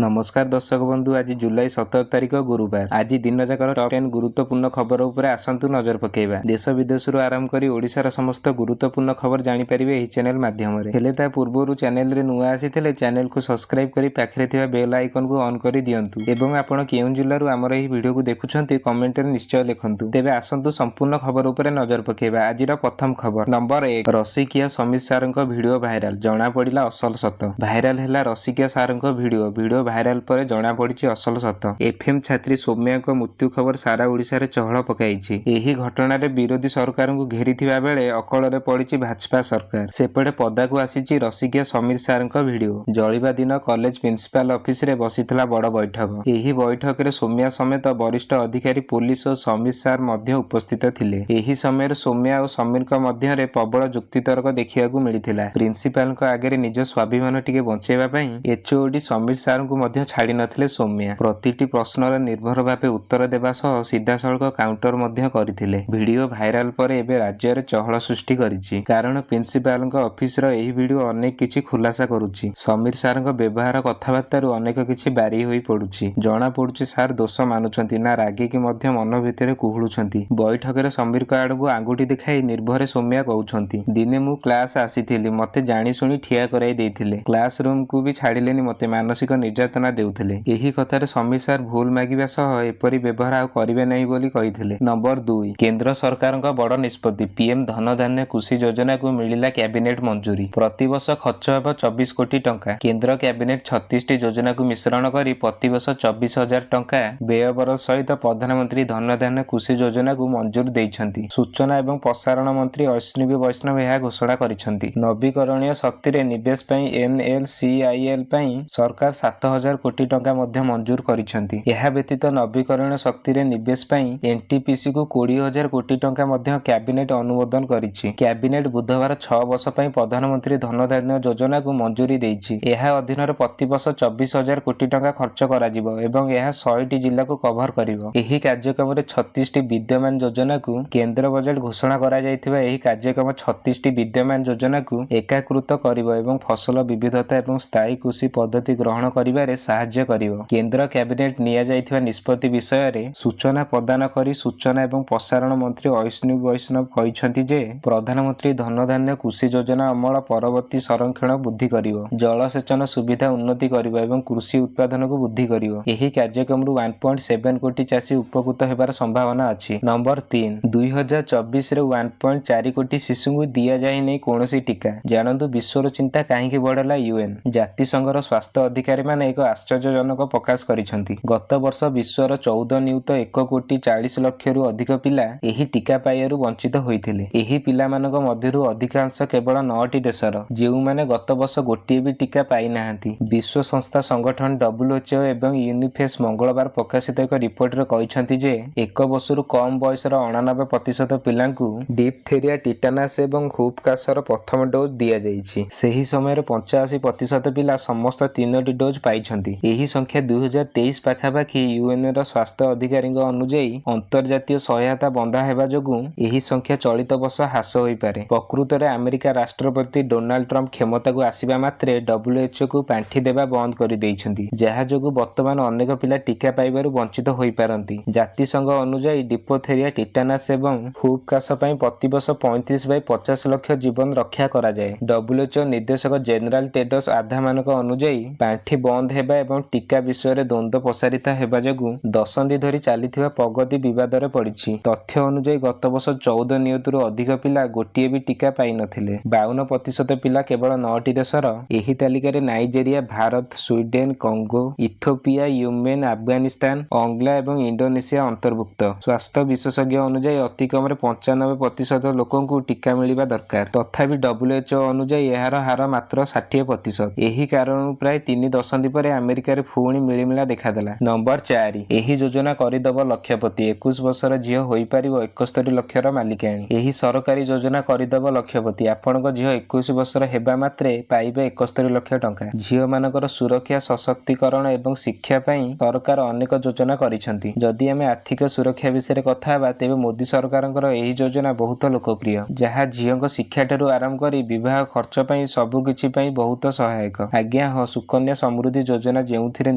नमस्कार दर्शक बंधु, आज जुलाई 17 तारिख गुरुवार। आज दिन जाकर टॉप 10 गुरुत्वपूर्ण खबर उपरे आसंतु नजर पकेइबा। देश विदेश आरंभ करी ओडिशार समस्त गुरुत्वपूर्ण खबर जानी परिबे एही चैनल माध्यम रे। हेले ता पूर्वरु चैनल रे नुआ आसीथिले चैनल को सब्सक्राइब करी पाखरे थिबा बेल आइकन को ऑन करी दियंतु एवं आपण केउ जिल्लारु हमर एही वीडियो को देखुछंती कमेंट रे निश्चय लिखंतु। तेबे आसंतु संपूर्ण खबर उपरे नजर पकेइबा। आजिर प्रथम खबर नंबर 1, रसिकिया समीर सारंक वीडियो भाइराल, जना पड़िला असल सत। भाइराल हैला रसिकिया सारंक वीडियो भाइराल पर जना पड़ी असल सत। एफएम छात्री सौम्या को मृत्यु खबर सारा ओडिशा रे चहल पकाइछि। एही घटना रे विरोधी सरकार को घेरीथिबा बेले अकल रे पड़िछि भाजपा सरकार। सेपटे पदा को आसीछि रसिकिया समीर सारंक वीडियो। जळिबा दिन कॉलेज प्रिंसिपल ऑफिस रे बसिथिला बड़ बैठक। एही बैठक रे सौम्या समेत वरिष्ठ अधिकारी पुलिस और समीर सार मध्य उपस्थित थिले। एही समय रे सौम्या और समीर को मध्य रे प्रबल जुक्तितर्क देखिବାକୁ मिलिथिला। प्रिंसिपल को आगे निज स्वाभिमान टिके बंचेबा पई एचओडी समीर सार को मध्य छाड़ी नथिले सौम्या। प्रतिटी प्रश्नर निर्भर भावे उत्तर देबा सह सीधासळख काउंटर मध्य करथिले। वीडियो भाइराल पर एबे राज्य रे चहल सृष्टि करिछि, कारण प्रिंसिपल ऑफिस रो एही वीडियो अनेक किछि खुलासा करूछि। समीर सार व्यवहार कथबार्तारू अनेक किछि बारी होई पडुछि। जना पडुछि सार दोष मानुछंती ना रागी कि मध्य मन भितरे कुहुळुछंती। बैठक रे समीर को आडू आंगुठी देखाई निर्भर सौम्या कहउछंती, दिने मु क्लास आसीथिली, मते जानी सुनी ठिया कराई देइथिले। क्लासरूम को भी छाडिलेनी, मते मानसिक निर्यातना देउथिले। एही कथारे समीर सार भूल मागिबा सह एपरि व्यवहार आ करिबे नै बोली कहिथिले। नंबर 2, केंद्र सरकारक बड़ निष्पत्ति, पीएम धन धान्य कृषि योजना को मिलिला कैबिनेट मंजूरी। प्रतिवर्ष खर्च हेबो 24 कोटी टंका। केंद्र कैबिनेट 36 टी योजना को मिश्रण करी प्रतिवर्ष 24,000 टंका व्ययबर सहित प्रधानमंत्री धन धान्य कृषि योजना को मंजूर दैछंती। सूचना एवं प्रसारण मंत्री अश्विनी वैष्णव यह घोषणा करिसंती। नवीकरणीय शक्ति रे निवेश पई एनएलसीआईएल पई सरकार 7,000 कोटी टंका मध्य मंजूर करिसंती। यह व्यतीत नवीकरणीय शक्ति रे निवेश पई एनटीपीसी को 20,000 कोटी टंका मध्य कैबिनेट अनुमोदन करिछि। कैबिनेट बुधवार 6 वर्ष पई प्रधानमंत्री धन धान्य योजना को मंजूरी दैछि। यह अधीन रे प्रतिवर्ष 24,000 कोटी टंका खर्च करा जिवो एवं यह 100 टी जिल्ला को कवर करिवो। एही कार्यक्रम रे 36 टी विद्यमान योजना को केंद्र बजट घोषणा करा जायथिबा। एही कार्यक्रम 36 टी विद्यमान योजना को एकाकृत करिवो एवं फसल विविधता एवं स्थायी कृषि पद्धति ग्रहण करिबारे साहाय्य करिवो। केंद्र कैबिनेट निया जायथिबा निष्पत्ति विषय रे सूचना प्रदान करी सूचना एवं प्रसारण मंत्री अश्विनी वैष्णव कहिसंती जे प्रधानमंत्री धन धान्य कृषि योजना अमल परवर्ती संरक्षण वृद्धि करिवो, जलसेचन सुविधा उन्नति करिवो एवं कृषि उत्पादन को वृद्धि करिवो। एही कार्यक्रम रु 1.7 कोटी चासी उपकृत हेबार संभावना अछि। नंबर 3, 2024 रे 1.4 कोटी शिशु को दिया जाय नै कोनोसी टीका। जानंतु विश्वर चिंता काहेकि बढ़ला। यूएन जाति संघर स्वास्थ्य अधिकारी माने एक आश्चर्यजनक प्रकाश करिसंती। गत वर्ष विश्वर 14 नियुत 1 कोटी 40 लाख रु अधिक पिला एही टीका पाइबारु वंचित होइथिले। एही पिला मानक मध्यरु अधिकांश केवल 9 टी देशर, जेउ माने गत वर्ष गोटिए भी टीका पाइ नाहांती। विश्व संस्था संगठन WHO एवं यूनिसेफ मंगलवार प्रकाशित एक रिपोर्ट रे कहिसंती जे 1 वर्षरु कम बयसर 89% पिलांकु डिप्थेरिया, टिटानस एवं हुप कासर प्रथम डोज दिया जाइछि। सेही समय रे 85% पिला समस्त 3टी डोज पाइछंती। एही संख्या 2023 पाखापाखि यूएन रो स्वास्थ्य अधिकारी अनुଯାयी अंतर्जातीय सहायता बंधा हेबा जोगु एही संख्या चलित वर्ष ह्रास होई पारे। प्रकृत रे अमेरिका राष्ट्रपति डोनाल्ड ट्रम्प क्षमता को आसीबा मात्रे WHO को पांठी देबा बंद करि दैछंती, जहा जोगु वर्तमान अनेक पिला टीका पाइबारु वंचित होई पारंती। जाति संघ अनुଯାयी डिप्थेरिया, टिटानस एवं हुप कास पई प्रतिवर्ष 35/50 लाख जीवन रक्षा करा जाय। WHO निर्देशक जेनरल टेड्रस आधामानक अनुଯାयी पांठी बंद हेबा एवं टीका विषय रे द्वंद्व प्रसारित हेबा जोगु दशंधि धरी चलिथिबा प्रगति विवाद रे पड़िछि। तथ्य अनुଯାयी गत वर्ष 14 नियुतरु अधिक पिला गोटिए भी टीका पाइ नथिले। 52% पिला केवल 9 टी देशर। एही तालिका रे Nigeria, Bharat, Sweden, कंगो, Ethiopia, Yemen, Afghanistan, Angola एवं इंडोनेशिया अंतर्भुक्त। स्वास्थ्य विशेषज्ञ अनुଯାयी अति कम रे 95% लोकन को टीका मिलिबा दरकार। तथापि WHO अनुଯାयी एहार हार मात्र 60%। एही कारण प्राय 3 दशंधि पर अमेरिका रे फुणी मिलिमिला देखादेला। नंबर 4, एही योजना करिदब लक्षपति। 21 वर्षर झियो होई पारिबो 71 लक्षर मालिकाणी। एही सरकारी योजना करिदब लक्षपति। आपनक झियो 21 वर्षर हेबा मात्रे पाइबे 71 लक्ष टंका। झियो मानकर सुरक्षा, सशक्तिकरण एवं शिक्षा पई सरकार अनेक योजना करिसंती। जदि आमे आर्थिक सुरक्षा विषय कथा बा, तेबे मोदी सरकारଙ୍କର एही योजना बहुत लोकप्रिय, जहा झियोंक शिक्षा ठारू आरंभ करी विवाह खर्च पई सब किछि पई बहुत सहायक। आज्ञा हाँ, सुकन्या समृद्धि ଯୋଜନା ଯେଉଁଥିରେ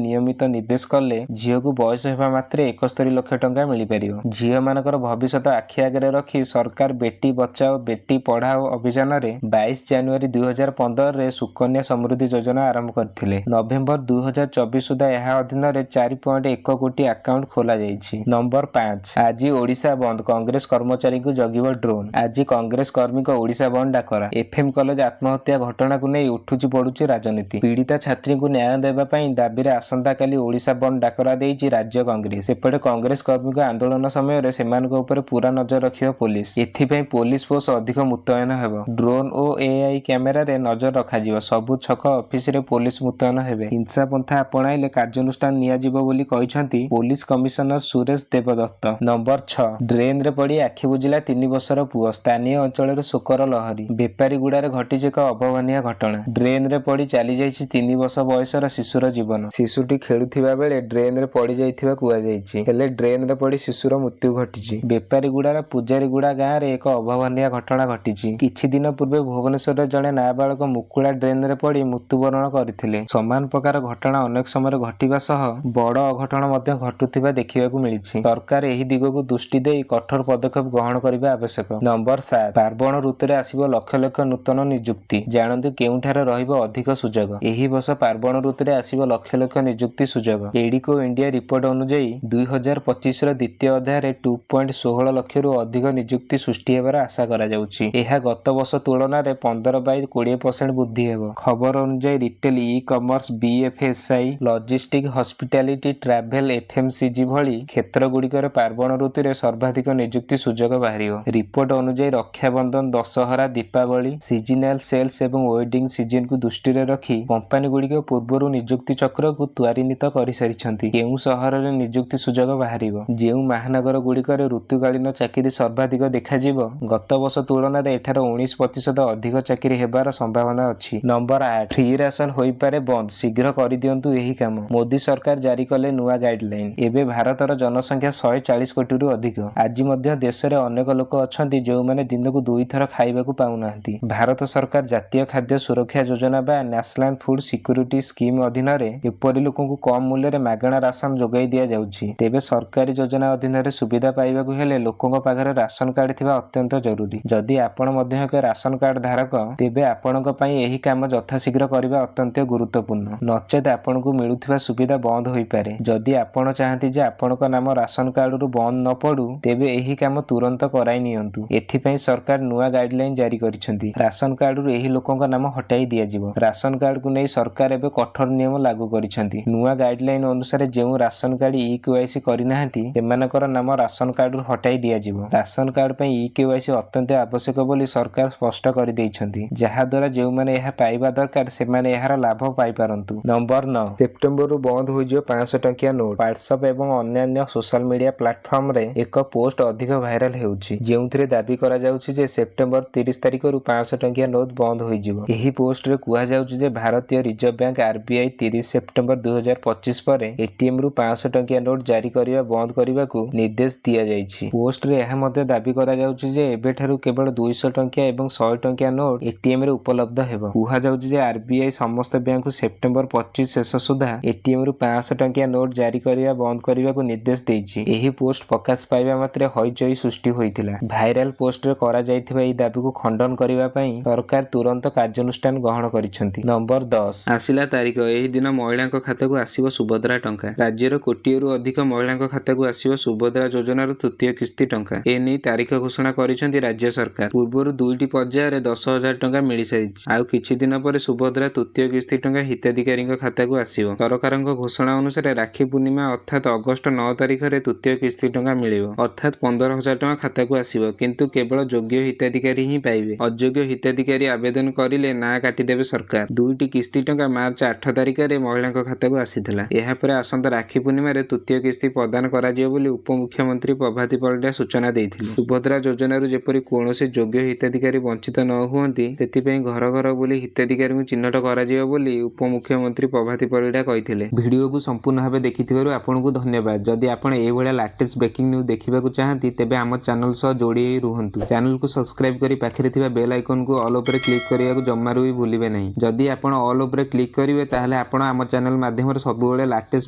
ନିୟମିତ ନିବେଶ କଲେ ଝିଅକୁ ବୟସ ହେବା ମାତ୍ରେ 71 ଲକ୍ଷ ଟଙ୍କା ମିଳିପାରିବ। ଝିଅମାନଙ୍କର ଭବିଷ୍ୟତ ଆଖି ଆଗରେ ରଖି ସରକାର ବେଟି ବଚାଓ ବେଟି ପଢାଓ ଅଭିଯାନରେ 22 ଜାନୁଆରୀ 2015ରେ ସୁକନ୍ୟା ସମୃଦ୍ଧି ଯୋଜନା ଆରମ୍ଭ କରିଥିଲେ। ନଭେମ୍ବର 2024 ସୁଦ୍ଧା ଏହା ଅଧୀନରେ 4.1 କୋଟି ଆକାଉଣ୍ଟ ଖୋଲାଯାଇଛି। ନମ୍ବର 5 ଆଜି ଓଡ଼ିଶା ବନ୍ଦ, କଂଗ୍ରେସ କର୍ମଚାରୀଙ୍କୁ ଜଗିବ ଡ୍ରୋନ୍। ଆଜି କଂଗ୍ରେସ କର୍ମୀଙ୍କ ଓଡ଼ିଶା ବନ୍ଦ ଡାକରା। ଏଫ୍ଏମ୍ କଲେଜ ଆତ୍ମହତ୍ୟା ଘଟଣାକୁ ନେଇ ଉଠୁଛି ପଡୁଛି ରାଜନୀତି। ପୀଡ଼ିତା ଛାତ୍ରୀଙ୍କୁ ନ୍ୟାୟ ଦେବା ପାଇଁ ଦାବିରେ ଆସନ୍ତାକାଲି ଓଡ଼ିଶା ବନ୍ଦ ଡାକରା ଦେଇଛି ରାଜ୍ୟ କଂଗ୍ରେସ। ସେପଟେ କଂଗ୍ରେସ କର୍ମୀଙ୍କ ଆନ୍ଦୋଳନ ସମୟରେ ସେମାନଙ୍କ ଉପରେ ପୂରା ନଜର ରଖିବ ପୋଲିସ। ଏଥିପାଇଁ ପୋଲିସ ଫୋର୍ସ ଅଧିକ ମୁତୟନ ହେବ। ଡ୍ରୋନ୍ ଓ ଏଆଇ କ୍ୟାମେରାରେ ନଜର ରଖାଯିବ। ସବୁ ଛକ ଅଫିସରେ ପୋଲିସ ମୁତୟନ ହେବେ। ହିଂସା ପନ୍ଥା ଆପଣାଇଲେ କାର୍ଯ୍ୟାନୁଷ୍ଠାନ ନିଆଯିବ ବୋଲି କହିଛନ୍ତି ପୋଲିସ କମିଶନର ସୁରେଶ ଦେବଦତ୍ତ। ନମ୍ବର 6 ଡ୍ରେନ୍ରେ ପଡ଼ି ଆଖି ବୁଜିଲା 3 ବର୍ଷର ପୁଅ। ସ୍ଥାନୀୟ ଅଞ୍ଚଳରେ ଶୋକର ଲହରୀ। ବେପାରୀଗୁଡାରେ ଘଟିଛି ଏକ ଅଭାବନୀୟ ଘଟଣା। ଡ୍ରେନ୍ରେ ପଡ଼ି ଚାଲିଯାଇଛି 3 ବର୍ଷ ବୟସର ଶିଶୁର ଜୀବନ। ଶିଶୁଟି ଖେଳୁଥିବା ବେଳେ ଡ୍ରେନ୍ରେ ପଡ଼ି ଯାଇଥିବା କୁହାଯାଇଛି। ହେଲେ ଡ୍ରେନ୍ରେ ପଡ଼ି ଶିଶୁର ମୃତ୍ୟୁ ଘଟିଛି। ବେପାରୀଗୁଡାର ପୂଜାରୀଗୁଡା ଗାଁରେ ଏକ ଅଭାବନୀୟ ଘଟଣା ଘଟିଛି। କିଛି ଦିନ ପୂର୍ବେ ଭୁବନେଶ୍ୱରରେ ଜଣେ ନାବାଳକ ମୁକୁଳା ଡ୍ରେନ୍ରେ ପଡ଼ି ମୃତ୍ୟୁବରଣ କରିଥିଲେ। ସମାନ ପ୍ରକାର ଘଟଣା ଅନେକ ସମୟରେ ଘଟିବା ସହ ବଡ଼ ଅଘଟଣ ମଧ୍ୟ ଘଟୁଥିବା ଦେଖିବାକୁ ମିଳିଛି। ସରକାର ଏହି ଦିଗକୁ ଦୃଷ୍ଟି ଦେଇ କଠୋର ପଦକ୍ଷେପ ଗ୍ରହଣ କରିବା ଆବଶ୍ୟକ। ନମ୍ବର 7 ପାର୍ବଣ ଋତୁରେ ଆସିବ ଲକ୍ଷ ଲକ୍ଷ ନୂତନ ନିଯୁକ୍ତି। ଜାଣନ୍ତୁ କେଉଁଠାରେ ରହିବ ଅଧିକ ସୁଯୋଗ। ଏହି ବର୍ଷ ପାର୍ବଣ ଋତୁରେ ଆସିବ ଲକ୍ଷ ଲକ୍ଷ ନିଯୁକ୍ତି ସୁଯୋଗ। ଏଡିକୋ ଇଣ୍ଡିଆ ରିପୋର୍ଟ ଅନୁଯାୟୀ 2025ର ଦ୍ୱିତୀୟ ଅଧ୍ୟାୟରେ 2.16 ଲକ୍ଷରୁ ଅଧିକ ନିଯୁକ୍ତି ସୃଷ୍ଟି ହେବାର ଆଶା କରାଯାଉଛି। ଏହା ଗତ ବର୍ଷ ତୁଳନାରେ 15-20% ବୃଦ୍ଧି ହେବ। ଖବର ଅନୁଯାୟୀ retail, e commerce, BFSI, logistic, hospitality, travel, FMCG ଭଳି କ୍ଷେତ୍ରଗୁଡ଼ିକରେ ପାର୍ବଣ ଋତୁରେ ସର୍ବାଧିକ ନିଯୁକ୍ତି ସୁଯୋଗ ବାହାରିବ। ରିପୋର୍ଟ ଅନୁଯାୟୀ ରକ୍ଷାବନ୍ଧନ, ଦଶହରା, ଦୀପାବଳି, ସିଜନାଲ ସେଲ୍ସ ଏବଂ ୱେଡିଂ ସିଜନକୁ ଦୃଷ୍ଟିରେ ରଖି କମ୍ପାନୀଗୁଡ଼ିକ ପୂର୍ବରୁ ନିଯୁକ୍ତି ଚକ୍ରକୁ ତ୍ୱରାନ୍ୱିତ କରିସାରିଛନ୍ତି। କେଉଁ ସହରରେ ନିଯୁକ୍ତି ସୁଯୋଗ ବାହାରିବ? ଯେଉଁ ମହାନଗରଗୁଡ଼ିକରେ ଋତୁକାଳୀନ ଚାକିରି ସର୍ବାଧିକ ଦେଖାଯିବ, ଗତ ବର୍ଷ ତୁଳନାରେ ଏଠାରେ 19% ଅଧିକ ଚାକିରି ହେବାର ସମ୍ଭାବନା ଅଛି। ନମ୍ବର 8 ଫ୍ରି ରାସନ ହୋଇପାରେ ବନ୍ଦ, ଶୀଘ୍ର କରିଦିଅନ୍ତୁ ଏହି କାମ। ମୋଦି ସରକାର ଜାରି କଲେ ନୂଆ ଗାଇଡଲାଇନ। ଏବେ ଭାରତର ଜନସଂଖ୍ୟା 140 କୋଟିରୁ ଅଧିକ। ଆଜି ମଧ୍ୟ ଦେଶରେ ଅନେକ ଲୋକ ଅଛନ୍ତି ଯେଉଁମାନେ ଦିନକୁ 2 ଥର ଖାଇବାକୁ ପାଉନାହାନ୍ତି। ଭାରତ ସରକାର ଜାତୀୟ ଖାଦ୍ୟ ସୁରକ୍ଷା ଯୋଜନା ବା ନ୍ୟାସନାଲ ଫୁଡ ସିକ୍ୟୁରିଟି ସ୍କିମ୍ ଅଧୀନରେ ଏପରି ଲୋକଙ୍କୁ କମ୍ ମୂଲ୍ୟରେ ମାଗଣା ରାସନ ଯୋଗାଇ ଦିଆଯାଉଛି। ତେବେ ସରକାରୀ ଯୋଜନା ଅଧୀନରେ ସୁବିଧା ପାଇବାକୁ ହେଲେ ଲୋକଙ୍କ ପାଖରେ ରାସନ କାର୍ଡ ଥିବା ଅତ୍ୟନ୍ତ ଜରୁରୀ। ଯଦି ଆପଣ ମଧ୍ୟ ଏକ ରାସନ କାର୍ଡ ଧାରକ, ତେବେ ଆପଣଙ୍କ ପାଇଁ ଏହି କାମ ଯଥାଶୀଘ୍ର କରିବା ଅତ୍ୟନ୍ତ ଗୁରୁତ୍ୱପୂର୍ଣ୍ଣ। ନଚେତ୍ ଆପଣଙ୍କୁ ମିଳୁଥିବା ସୁବିଧା ବନ୍ଦ ହୋଇପାରେ। ଯଦି ଆପଣ ଚାହାନ୍ତି ଯେ ଆପଣଙ୍କ ନାମ ରାସନ କାର୍ଡରୁ ବନ୍ଦ ନ ପଡୁ, ତେବେ ଏହି କାମ ତୁରନ୍ତ କରାଇ ନିଅନ୍ତୁ। ଏଥିପାଇଁ ସରକାର ନୂଆ ଗାଇଡଲାଇନ ଜାରି କରିଛନ୍ତି। ରାସନ କାର୍ଡରୁ ଏହି ଲୋକଙ୍କ ନାମ ହଟାଇ ଦିଆଯିବ। ରାସନ କାର୍ଡକୁ ନେଇ ସରକାର ଏବେ କଠୋର ନିୟମ ଲାଗୁ କରିଛନ୍ତି। ନୂଆ ଗାଇଡଲାଇନ ଅନୁସାରେ ଯେଉଁ ରାସନ କାର୍ଡ ଇ-କେୱାଇସି କରିନାହାନ୍ତି ସେମାନଙ୍କର ନାମ ରାସନ କାର୍ଡରୁ ହଟାଇ ଦିଆଯିବ। ରାସନ କାର୍ଡ ପାଇଁ ଇ-କେୱାଇସି ଅତ୍ୟନ୍ତ ଆବଶ୍ୟକ ବୋଲି ସରକାର ସ୍ପଷ୍ଟ କରିଦେଇଛନ୍ତି, ଯାହାଦ୍ୱାରା ଯେଉଁମାନେ ଏହା ପାଇବା ଦରକାର ସେମାନେ ଏହାର ଲାଭ ପାଇପାରନ୍ତୁ। ନମ୍ବର 9 ସେପ୍ଟେମ୍ବରରୁ ବନ୍ଦ ହୋଇଯିବ 500 ଟଙ୍କିଆ ନୋଟ୍। ହ୍ୱାଟ୍ସଆପ୍ ଏବଂ ଅନ୍ୟାନ୍ୟ ସୋଶାଲ ମିଡିଆ ପ୍ଲାଟଫର୍ମରେ ଏକ ପୋଷ୍ଟ ଅଧିକ ଭାଇରାଲ ହେଉଛି, ଯେଉଁଥିରେ ଦାବି କରାଯାଉଛି ଯେ ସେପ୍ଟେମ୍ବର 30 ତାରିଖରୁ 500 ଟଙ୍କିଆ ନୋଟ୍ ବନ୍ଦ ହୋଇଯିବ। ଏହି ପୋଷ୍ଟରେ କୁହାଯାଉଛି ଯେ ଭାରତୀୟ ରିଜର୍ଭ ବ୍ୟାଙ୍କ ଆରବିଆଇ 30 ସେପ୍ଟେମ୍ବର 2025 ପରେ ଏଟିଏମ୍ରୁ 500 ଟଙ୍କିଆ ନୋଟ୍ ଜାରି କରିବା ବନ୍ଦ କରିବାକୁ ନିର୍ଦ୍ଦେଶ ଦିଆଯାଇଛି। ପୋଷ୍ଟରେ ଏହା ମଧ୍ୟ ଦାବି କରାଯାଉଛି ଯେ ଏବେଠାରୁ କେବଳ 200 ଟଙ୍କିଆ ଏବଂ 100 ଟଙ୍କିଆ ନୋଟ୍ ଏଟିଏମ୍ରେ ଉପଲବ୍ଧ ହେବ। କୁହାଯାଉଛି ଯେ ଆରବିଆଇ ସମସ୍ତ ବ୍ୟାଙ୍କକୁ ସେପ୍ଟେମ୍ବର 25 ଶେଷ ସୁଦ୍ଧା ଏଟିଏମ୍ରୁ 500 ଟଙ୍କିଆ ନୋଟ୍ ଜାରି କରିବା ବନ୍ଦ କରିବାକୁ ନିର୍ଦ୍ଦେଶ ଦେଇଛି। ଏହି ପୋଷ୍ଟ ପ୍ରକାଶ ପାଇବା ମାତ୍ରେ ହଇଚଇ ସୃଷ୍ଟି ହୋଇଥିଲା। ଭାଇରାଲ ପୋଷ୍ଟରେ କରାଯାଇଥିବା ଏହି ଦାବିକୁ ଖଣ୍ଡନ କରିବା ପାଇଁ ସରକାର ତୁରନ୍ତ କାର୍ଯ୍ୟାନୁଷ୍ଠାନ ଗ୍ରହଣ କରିଛନ୍ତି। ନମ୍ବର 10 ଆସିଲା ତାରିଖ। ଏହି ଦିନ ମହିଳାଙ୍କ ଖାତାକୁ ଆସିବ ସୁଭଦ୍ରା ଟଙ୍କା। ରାଜ୍ୟର କୋଟିଏରୁ ଅଧିକ ମହିଳାଙ୍କ ଖାତାକୁ ଆସିବ ସୁଭଦ୍ରା ଯୋଜନାର ତୃତୀୟ କିସ୍ତି ଟଙ୍କା। ଏନେଇ ତାରିଖ ଘୋଷଣା କରିଛନ୍ତି ରାଜ୍ୟ ସରକାର। ପୂର୍ବରୁ 2ଟି ପର୍ଯ୍ୟାୟରେ 10,000 ଟଙ୍କା ମିଳିସାରିଛି। ଆଉ କିଛି ଦିନ ପରେ ସୁଭଦ୍ରା ତୃତୀୟ କିସ୍ତି ଟଙ୍କା ହିତାଧିକାରୀଙ୍କ ଖାତାକୁ ଆସିବ। ସରକାରଙ୍କ ଘୋଷଣା ଅନୁସାରେ ରାକ୍ଷୀ ପୂର୍ଣ୍ଣିମା ଅର୍ଥାତ୍ ଅଗଷ୍ଟ 9 ତାରିଖରେ ତୃତୀୟ କିସ୍ତି ଟଙ୍କା ମିଳିବ। ଅର୍ଥାତ୍ 15,000 ଟଙ୍କା ଖାତାକୁ ଆସିବ, କିନ୍ତୁ କେବଳ ଯୋଗ୍ୟ ହିତାଧିକାରୀ ହିଁ ପାଇବେ। ଅଯୋଗ୍ୟ ହିତାଧିକାରୀ ଆବେଦନ କରିଲେ ନାଁ କାଟିଦେବେ ସରକାର। 2ଟି କିସ୍ତି ଟଙ୍କା ମାର୍ଚ୍ଚ 8 ତାରିଖରେ ମହିଳାଙ୍କ ଖାତାକୁ ଆସିଥିଲା। ଏହାପରେ ଆସନ୍ତା ରାକ୍ଷୀ ପୂର୍ଣ୍ଣିମାରେ ତୃତୀୟ କିସ୍ତି ପ୍ରଦାନ କରାଯିବ ବୋଲି ଉପମୁଖ୍ୟମନ୍ତ୍ରୀ ପ୍ରଭାତୀ ପରିଡ଼ା ସୂଚନା ଦେଇଥିଲେ। ସୁଭଦ୍ରା ଯୋଜନାରୁ ଯେପରି କୌଣସି ଯୋଗ୍ୟ ହିତାଧିକାରୀ ବଞ୍ଚିତ ନ ହୁଅନ୍ତି, ସେଥିପାଇଁ ଘର ଘର ବୁଲି ହିତାଧିକାରୀଙ୍କୁ ଚିହ୍ନଟ କରାଯିବ ବୋଲି ଉପମୁଖ୍ୟମନ୍ତ୍ରୀ ପ୍ରଭାତୀ ପରିଡ଼ା କହିଥିଲେ। ଭିଡ଼ିଓକୁ ସମ୍ପୂର୍ଣ୍ଣ ଭାବେ ଦେଖିଥିବାରୁ ଆପଣଙ୍କୁ ଧନ୍ୟବାଦ। ଯଦି ଆପଣ ଏଇଭଳିଆ ଲାଟେଷ୍ଟ ବ୍ରେକିଂ ନ୍ୟୁଜ୍ ଦେଖିବାକୁ ଚାହାନ୍ତି, ତେବେ ଆମ ଚ୍ୟାନେଲ ସହ ଯୋଡ଼ି ହୋଇ ରୁହନ୍ତୁ। ଚ୍ୟାନେଲକୁ ସବସ୍କ୍ରାଇବ କରି ପାଖରେ ଥିବା ବେଲ୍ ଆଇକନକୁ ଅଲ୍ ଉପରେ କ୍ଲିକ୍ କରିବାକୁ ଜମାରୁ ବି ଭୁଲିବେ ନାହିଁ। ଯଦି ଆପଣ ଅଲ୍ ଉପରେ କ୍ଲିକ୍ କରିବେ, ତାହେଲେ ତାହେଲେ ଆପଣ ଆମ ଚ୍ୟାନେଲ୍ ମାଧ୍ୟମରେ ସବୁବେଳେ ଲାଟେଷ୍ଟ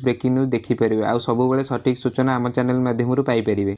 ବ୍ରେକିଂ ନ୍ୟୁଜ୍ ଦେଖିପାରିବେ ଆଉ ସବୁବେଳେ ସଠିକ୍ ସୂଚନା ଆମ ଚ୍ୟାନେଲ୍ ମାଧ୍ୟମରୁ ପାଇପାରିବେ।